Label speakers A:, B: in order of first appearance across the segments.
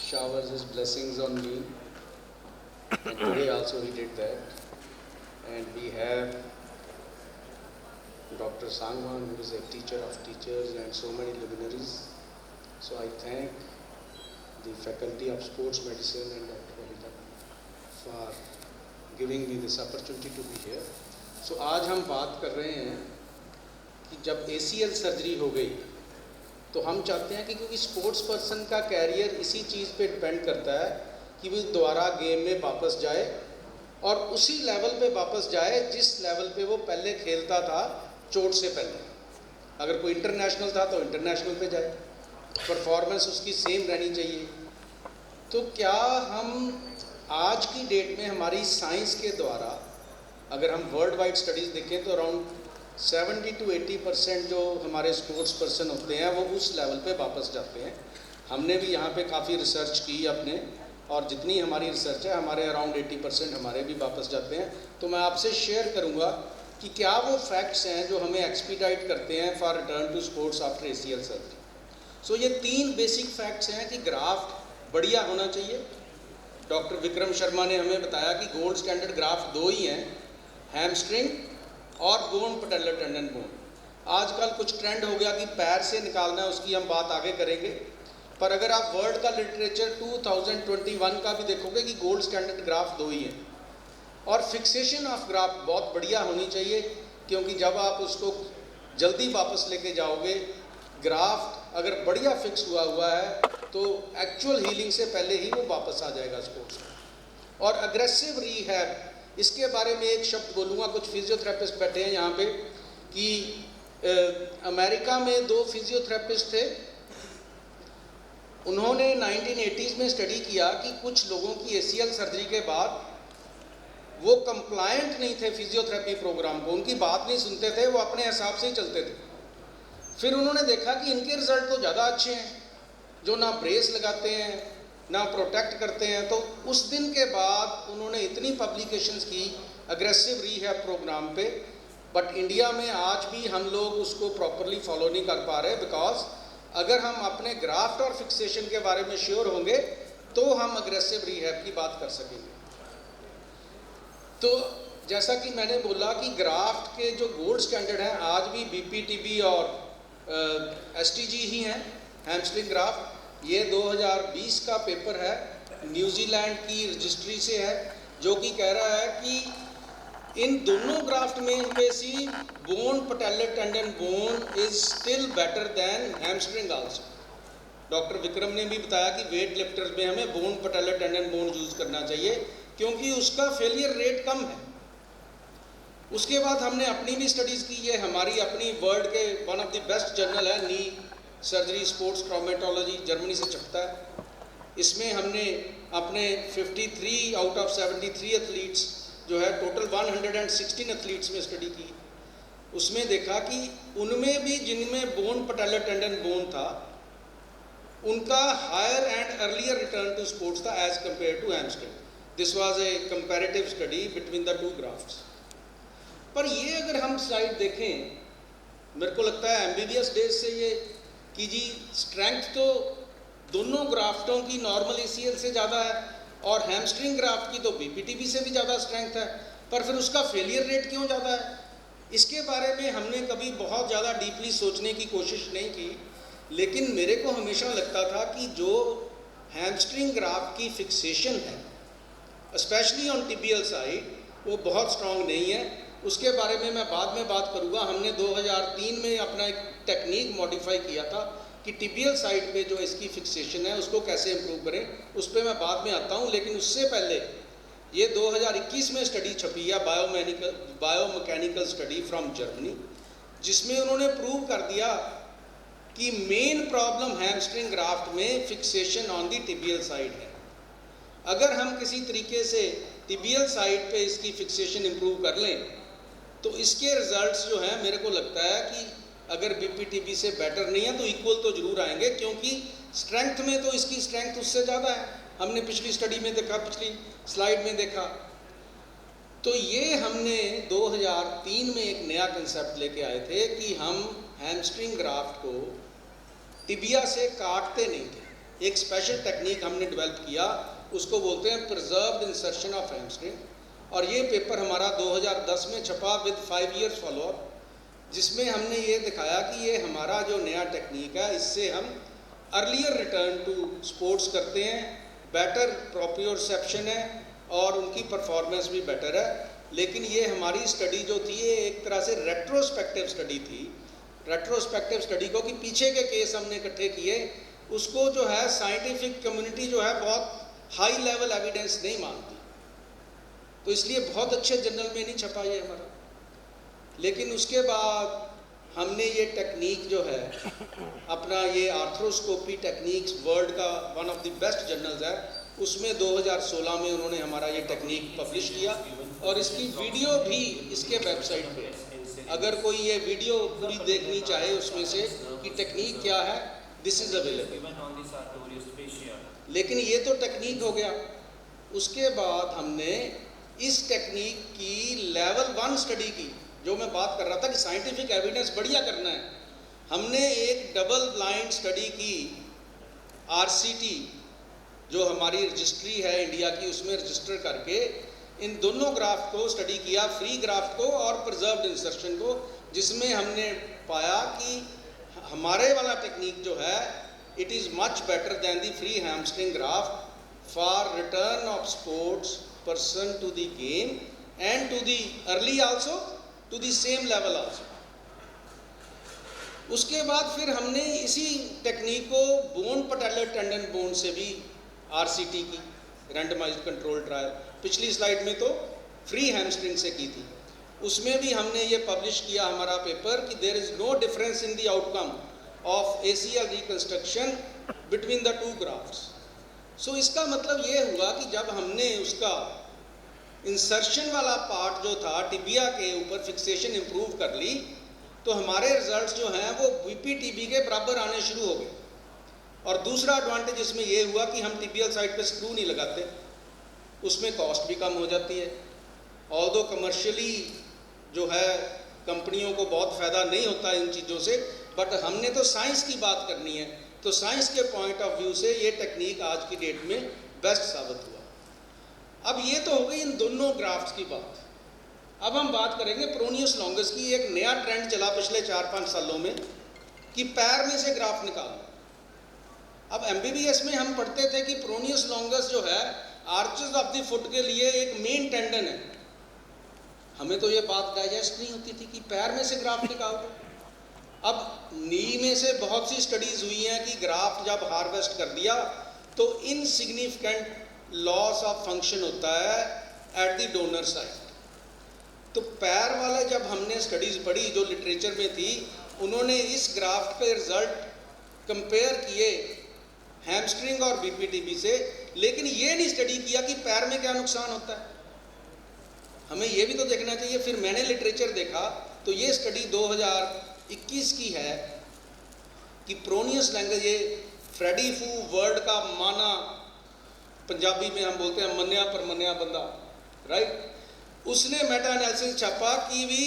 A: showers his blessings on me, and today also he did that. And we have Dr. Sangwan, who is a teacher of teachers, and so many luminaries. So I thank the faculty of sports medicine and Dr. Valita for giving me this opportunity to be here. So आज हम बात कर रहे हैं कि जब ACL surgery हो गई तो हम चाहते हैं कि क्योंकि स्पोर्ट्स पर्सन का कैरियर इसी चीज़ पे डिपेंड करता है कि वो दोबारा गेम में वापस जाए और उसी लेवल पे वापस जाए जिस लेवल पे वो पहले खेलता था चोट से पहले। अगर कोई इंटरनेशनल था तो इंटरनेशनल पे जाए, परफॉर्मेंस उसकी सेम रहनी चाहिए। तो क्या हम आज की डेट में हमारी साइंस के द्वारा अगर हम वर्ल्ड वाइड स्टडीज़ देखें तो अराउंड 70 to 80% जो हमारे स्पोर्ट्स पर्सन होते हैं वो उस लेवल पे वापस जाते हैं। हमने भी यहाँ पे काफ़ी रिसर्च की अपने, और जितनी हमारी रिसर्च है हमारे अराउंड 80% हमारे भी वापस जाते हैं। तो मैं आपसे शेयर करूँगा कि क्या वो फैक्ट्स हैं जो हमें एक्सपीडाइट करते हैं for return to sports after ACL surgery. So ये 3 बेसिक फैक्ट्स हैं कि ग्राफ्ट बढ़िया होना चाहिए। डॉक्टर विक्रम शर्मा ने हमें बताया कि गोल्ड स्टैंडर्ड ग्राफ्ट 2 ही हैं, हैमस्ट्रिंग और बोन पटेलर टेंडन बोन। आजकल कुछ ट्रेंड हो गया कि पैर से निकालना है, उसकी हम बात आगे करेंगे। पर अगर आप वर्ल्ड का लिटरेचर 2021 का भी देखोगे कि गोल्ड स्टैंडर्ड ग्राफ्ट 2 ही हैं। और फिक्सेशन ऑफ ग्राफ्ट बहुत बढ़िया होनी चाहिए, क्योंकि जब आप उसको जल्दी वापस लेके जाओगे, ग्राफ्ट अगर बढ़िया फिक्स हुआ है तो एक्चुअल हीलिंग से पहले ही वो वापस आ जाएगा स्पोर्ट्स में। और अग्रेसिव रीहैब, इसके बारे में एक शब्द बोलूँगा। कुछ फिजियोथेरेपिस्ट बैठे हैं यहाँ पे कि अमेरिका में 2 फिजियोथेरेपिस्ट थे। उन्होंने 1980s में स्टडी किया कि कुछ लोगों की ACL सर्जरी के बाद वो कंप्लायंट नहीं थे फिजियोथेरेपी प्रोग्राम को, उनकी बात नहीं सुनते थे, वो अपने हिसाब से ही चलते थे। फिर उन्होंने देखा कि इनके रिजल्ट तो ज़्यादा अच्छे हैं, जो ना ब्रेस लगाते हैं ना प्रोटेक्ट करते हैं। तो उस दिन के बाद उन्होंने इतनी पब्लिकेशंस की अग्रेसिव रीहैब प्रोग्राम पे, बट इंडिया में आज भी हम लोग उसको प्रॉपरली फॉलो नहीं कर पा रहे, बिकॉज अगर हम अपने ग्राफ्ट और फिक्सेशन के बारे में श्योर होंगे तो हम अग्रेसिव रीहैब की बात कर सकेंगे। तो जैसा कि मैंने बोला कि ग्राफ्ट के जो गोल्ड स्टैंडर्ड हैं आज भी BPTB और STG ही हैं, हैमस्ट्रिंग ग्राफ्ट। ये 2020 का पेपर है, न्यूजीलैंड की रजिस्ट्री से है, जो कि कह रहा है कि इन दोनों ग्राफ्ट में से bone patellar tendon bone is still better than hamstring also. Doctor Vikram ने भी बताया कि वेट लिफ्टर्स में हमें bone patellar tendon bone use करना चाहिए, क्योंकि उसका फेलियर रेट कम है। उसके बाद हमने अपनी भी स्टडीज़ की, है हमारी अपनी वर्ल्ड के one of the best journal है knee surgery sports traumatology, Germany से छपता है। इसमें हमने अपने 53 आउट ऑफ 73 एथलीट्स जो है टोटल 116 एथलीट्स में स्टडी की। उसमें देखा कि उनमें भी जिनमें बोन पटेलर टेंडन बोन था उनका higher and earlier return to sports था as compare to hamstring. This was a comparative study between the 2 grafts. पर ये अगर हम स्लाइड देखें, मेरे को लगता है MBBS डेज से ये कि जी स्ट्रेंथ तो दोनों ग्राफ्टों की नॉर्मल ACL से ज़्यादा है और हैमस्ट्रिंग ग्राफ्ट की तो BPTB से भी ज़्यादा स्ट्रेंथ है, पर फिर उसका फेलियर रेट क्यों ज़्यादा है? इसके बारे में हमने कभी बहुत ज़्यादा डीपली सोचने की कोशिश नहीं की। लेकिन मेरे को हमेशा लगता था कि जो हैमस्ट्रिंग ग्राफ्ट की फिक्सेशन है स्पेशली ऑन टिबियल साइड, वो बहुत स्ट्रॉन्ग नहीं है। उसके बारे में मैं बाद में बात करूँगा। हमने 2003 में अपना एक टेक्निक मॉडिफाई किया था कि टिबियल साइड पे जो इसकी फिक्सेशन है उसको कैसे इम्प्रूव करें, उस पर मैं बाद में आता हूँ। लेकिन उससे पहले ये 2021 में स्टडी छपी है, बायोमैकेनिकल स्टडी फ्रॉम जर्मनी, जिसमें उन्होंने प्रूव कर दिया कि मेन प्रॉब्लम हैमस्ट्रिंग ग्राफ्ट में fixation on the tibial side है। अगर हम किसी तरीके से टिबियल साइड पे इसकी फिक्सेशन इम्प्रूव कर लें तो इसके रिजल्ट्स जो हैं मेरे को लगता है कि अगर BPTB से बेटर नहीं है तो इक्वल तो जरूर आएंगे, क्योंकि स्ट्रेंथ में तो इसकी स्ट्रेंथ उससे ज़्यादा है। हमने पिछली स्टडी में देखा, पिछली स्लाइड में देखा। तो ये हमने 2003 में एक नया कंसेप्ट लेके आए थे कि हम हैमस्ट्रिंग ग्राफ्ट को टिबिया से काटते नहीं थे, एक स्पेशल टेक्निक हमने डेवलप किया, उसको बोलते हैं प्रिजर्व्ड इंसर्शन ऑफ हैमस्ट्रिंग, और ये पेपर हमारा 2010 में छपा विद 5 इयर्स फॉलोअप, जिसमें हमने ये दिखाया कि ये हमारा जो नया टेक्निक है इससे हम अर्लियर रिटर्न टू स्पोर्ट्स करते हैं, बेटर प्रोप्रियोसेप्शन है और उनकी परफॉर्मेंस भी बेटर है। लेकिन ये हमारी स्टडी जो थी ये एक तरह से रेट्रोस्पेक्टिव स्टडी थी। रेट्रोस्पेक्टिव स्टडी को कि पीछे के केस हमने इकट्ठे किए, उसको जो है साइंटिफिक कम्युनिटी जो है बहुत हाई लेवल एविडेंस नहीं मानती, तो इसलिए बहुत अच्छे जर्नल में नहीं छपा ये हमारा। लेकिन उसके बाद हमने ये टेक्निक जो है अपना, ये आर्थ्रोस्कोपी टेक्निक्स वर्ल्ड का one of the best journals है, उसमें 2016 में उन्होंने हमारा ये टेक्निक पब्लिश किया और इसकी वीडियो भी इसके वेबसाइट पे है। अगर कोई ये वीडियो पूरी देखनी चाहे उसमें से कि टेक्निक क्या है, दिस इज अवेलेबल। लेकिन ये तो टेक्निक हो गया। उसके बाद हमने इस टेक्निक की लेवल 1 स्टडी की, जो मैं बात कर रहा था कि साइंटिफिक एविडेंस बढ़िया करना है। हमने एक डबल ब्लाइंड स्टडी की, आरसीटी जो हमारी रजिस्ट्री है इंडिया की, उसमें रजिस्टर करके इन दोनों ग्राफ्ट को स्टडी किया, फ्री ग्राफ्ट को और प्रिजर्व्ड इंसर्शन को, जिसमें हमने पाया कि हमारे वाला टेक्निक जो है it is much better than the free hamstring graft for return of sports person to the game and to the early also to the same level also. उसके बाद फिर हमने इसी टेक्निक को बोन पटेलर टेंडन बोन से भी RCT की randomised control trial, पिछली स्लाइड में तो फ्री हैमस्ट्रिंग से की थी, उसमें भी हमने ये पब्लिश किया हमारा पेपर कि there is no difference in the outcome of ACL reconstruction between the 2 grafts. So इसका मतलब ये हुआ कि जब हमने उसका इंसर्शन वाला पार्ट जो था टिबिया के ऊपर फिक्सेशन इंप्रूव कर ली, तो हमारे रिजल्ट्स जो हैं वो VPTB के बराबर आने शुरू हो गए। और दूसरा एडवांटेज इसमें ये हुआ कि हम टिबियल साइड पे स्क्रू नहीं लगाते, उसमें कॉस्ट भी कम हो जाती है। ऑल्दो कमर्शियली जो है कंपनियों को बहुत फ़ायदा नहीं होता इन चीज़ों से, बट हमने तो साइंस की बात करनी है, तो साइंस के पॉइंट ऑफ व्यू से ये टेक्निक आज की डेट में बेस्ट साबित हुआ। अब ये तो हो गई इन दोनों ग्राफ्ट्स की बात। अब हम बात करेंगे प्रोनियस लॉन्गस की। एक नया ट्रेंड चला पिछले 4-5 सालों में कि पैर में से ग्राफ्ट निकालो। अब MBBS में हम पढ़ते थे कि प्रोनियस लॉन्गस जो है आर्चेस ऑफ द फुट के लिए एक मेन टेंडन है। हमें तो ये बात डाइजेस्ट नहीं होती थी कि पैर में से ग्राफ्ट निकाल दो। अब नी में से बहुत सी स्टडीज़ हुई हैं कि ग्राफ्ट जब हार्वेस्ट कर दिया तो इनसिग्निफिकेंट लॉस ऑफ फंक्शन होता है एट द डोनर साइड। तो पैर वाला जब हमने स्टडीज़ पढ़ी जो लिटरेचर में थी, उन्होंने इस ग्राफ्ट पे रिजल्ट कंपेयर किए हैमस्ट्रिंग और VPTB से, लेकिन ये नहीं स्टडी किया कि पैर में क्या नुकसान होता है। हमें ये भी तो देखना चाहिए। फिर मैंने लिटरेचर देखा तो ये स्टडी 2021 की है कि प्रोनियस लैंग्वेज, ये फ्रेडी फू वर्ड का माना पंजाबी में हम बोलते हैं मन्या परमन्या बंदा, राइट। उसने मेटा एनालिसिस छापा कि भी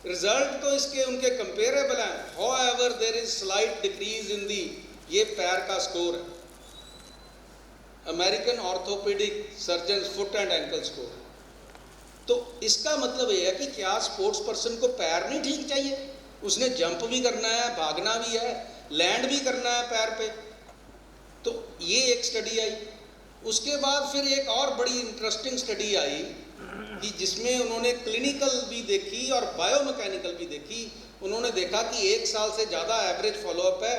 A: रिजल्ट तो इसके उनके कंपेरेबल हैं, however there is slight decrease in the, ये पैर का स्कोर है, American orthopaedic surgeon foot and ankle score. तो इसका मतलब ये है कि क्या स्पोर्ट्स पर्सन को पैर नहीं ठीक चाहिए, उसने जंप भी करना है, भागना भी है, लैंड भी करना है पैर पे। तो ये एक स्टडी आई। उसके बाद फिर एक और बड़ी इंटरेस्टिंग स्टडी आई कि जिसमें उन्होंने क्लिनिकल भी देखी और बायोमैकेनिकल भी देखी। उन्होंने देखा कि 1 साल से ज़्यादा एवरेज फॉलोअप है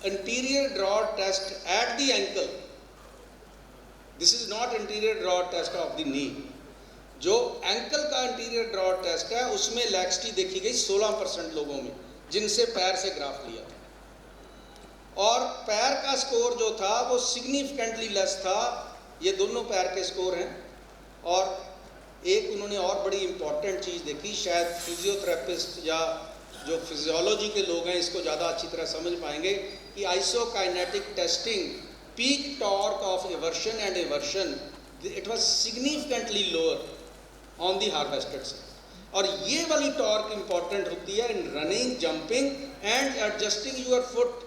A: anterior drawer test at the ankle. This is not anterior drawer test of the knee. जो एंकल का इंटीरियर ड्रॉ टेस्ट है उसमें लैक्सिटी देखी गई 16% लोगों में जिनसे पैर से ग्राफ लिया था, और पैर का स्कोर जो था वो सिग्निफिकेंटली लेस था। ये दोनों पैर के स्कोर हैं। और एक उन्होंने और बड़ी इंपॉर्टेंट चीज़ देखी, शायद फिजियोथेरेपिस्ट या जो फिजियोलॉजी के लोग हैं इसको ज़्यादा अच्छी तरह समझ पाएंगे कि isokinetic testing peak torque of aversion and aversion it was significantly lower on the harvested side. और ये वाली टॉर्क इंपॉर्टेंट होती है इन running, jumping and adjusting your foot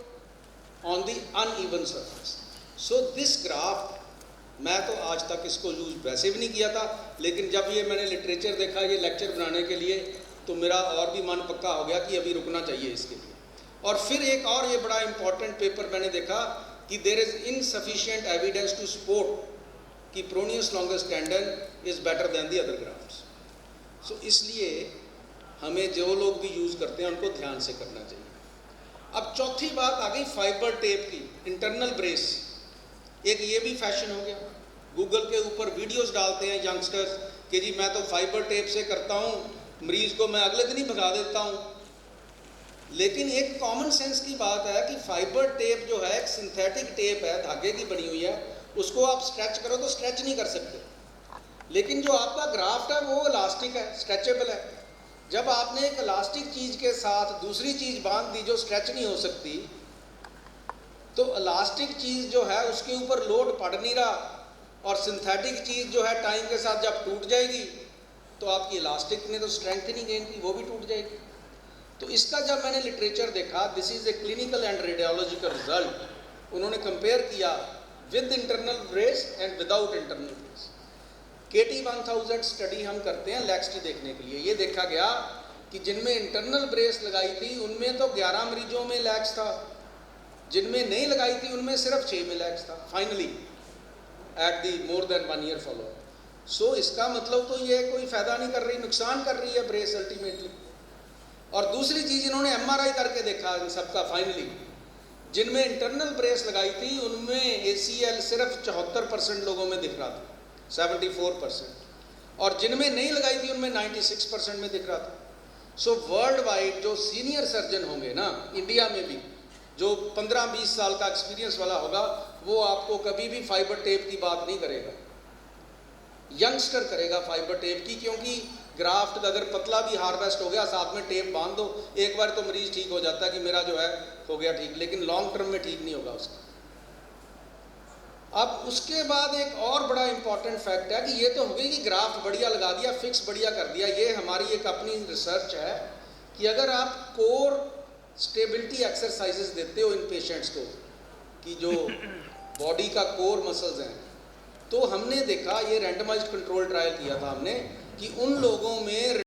A: on the uneven surface. So this graph, मैं तो आज तक इसको यूज़ वैसे भी नहीं किया था, लेकिन जब ये मैंने लिटरेचर देखा ये लेक्चर बनाने के लिए, तो मेरा और भी मन पक्का हो गया कि अभी रुकना चाहिए इसके लिए। और फिर एक और ये बड़ा इंपॉर्टेंट पेपर मैंने देखा कि there is insufficient evidence to support कि peroneus longest tendon is better than the other grafts. So इसलिए हमें जो लोग भी यूज़ करते हैं उनको ध्यान से करना चाहिए। अब चौथी बात आ गई फाइबर टेप की, इंटरनल ब्रेस। एक ये भी फैशन हो गया, गूगल के ऊपर वीडियोस डालते हैं यंगस्टर्स कि जी मैं तो फाइबर टेप से करता हूँ, मरीज को मैं अगले दिन ही भगा देता हूँ। लेकिन एक कॉमन सेंस की बात है कि फाइबर टेप जो है एक सिंथेटिक टेप है, धागे की बनी हुई है, उसको आप स्ट्रेच करो तो स्ट्रेच नहीं कर सकते। लेकिन जो आपका ग्राफ्ट है वो इलास्टिक है, स्ट्रेचेबल है। जब आपने एक इलास्टिक चीज़ के साथ दूसरी चीज़ बांध दी जो स्ट्रेच नहीं हो सकती, तो इलास्टिक चीज़ जो है उसके ऊपर लोड पड़ नहीं रहा, और सिंथेटिक चीज़ जो है टाइम के साथ जब टूट जाएगी तो आपकी इलास्टिक ने तो स्ट्रेंथ ही नहीं गेन की, वो भी टूट जाएगी। तो इसका जब मैंने लिटरेचर देखा, this is a clinical and radiological result, उन्होंने कंपेयर किया with internal brace and without internal brace. KT 1000 study हम करते हैं लैक्स देखने के लिए। ये देखा गया कि जिनमें इंटरनल ब्रेस लगाई थी उनमें तो 11 मरीजों में लैक्स था, जिनमें नहीं लगाई थी उनमें सिर्फ 6 में लैक्स था finally at the more than 1 year follow. So इसका मतलब तो ये कोई फ़ायदा नहीं कर रही, नुकसान कर रही है ब्रेस अल्टीमेटली। और दूसरी चीज़ इन्होंने MRI करके देखा इन सबका, फाइनली जिनमें इंटरनल ब्रेस लगाई थी उनमें ACL सिर्फ 74% लोगों में दिख रहा था, 74%, और जिनमें नहीं लगाई थी उनमें 96% में दिख रहा था। सो वर्ल्ड वाइड जो सीनियर सर्जन होंगे ना इंडिया में भी, जो 15-20 साल का एक्सपीरियंस वाला होगा, वो आपको कभी भी फाइबर टेप की बात नहीं करेगा, यंगस्टर करेगा फाइबर टेप की। क्योंकि ग्राफ्ट अगर पतला भी हार्वेस्ट हो गया, साथ में टेप बांध दो, एक बार तो मरीज ठीक हो जाता है कि मेरा जो है हो गया ठीक, लेकिन लॉन्ग टर्म में ठीक नहीं होगा उसका। अब उसके बाद एक और बड़ा इंपॉर्टेंट फैक्ट है कि ये तो हो गई कि ग्राफ्ट बढ़िया लगा दिया, फिक्स बढ़िया कर दिया। ये हमारी एक अपनी रिसर्च है कि अगर आप कोर स्टेबिलिटी एक्सरसाइजेस देते हो इन पेशेंट्स को, कि जो बॉडी का कोर मसल्स हैं, तो हमने देखा, ये रैंडमाइज्ड कंट्रोल ट्रायल किया था हमने, कि उन लोगों में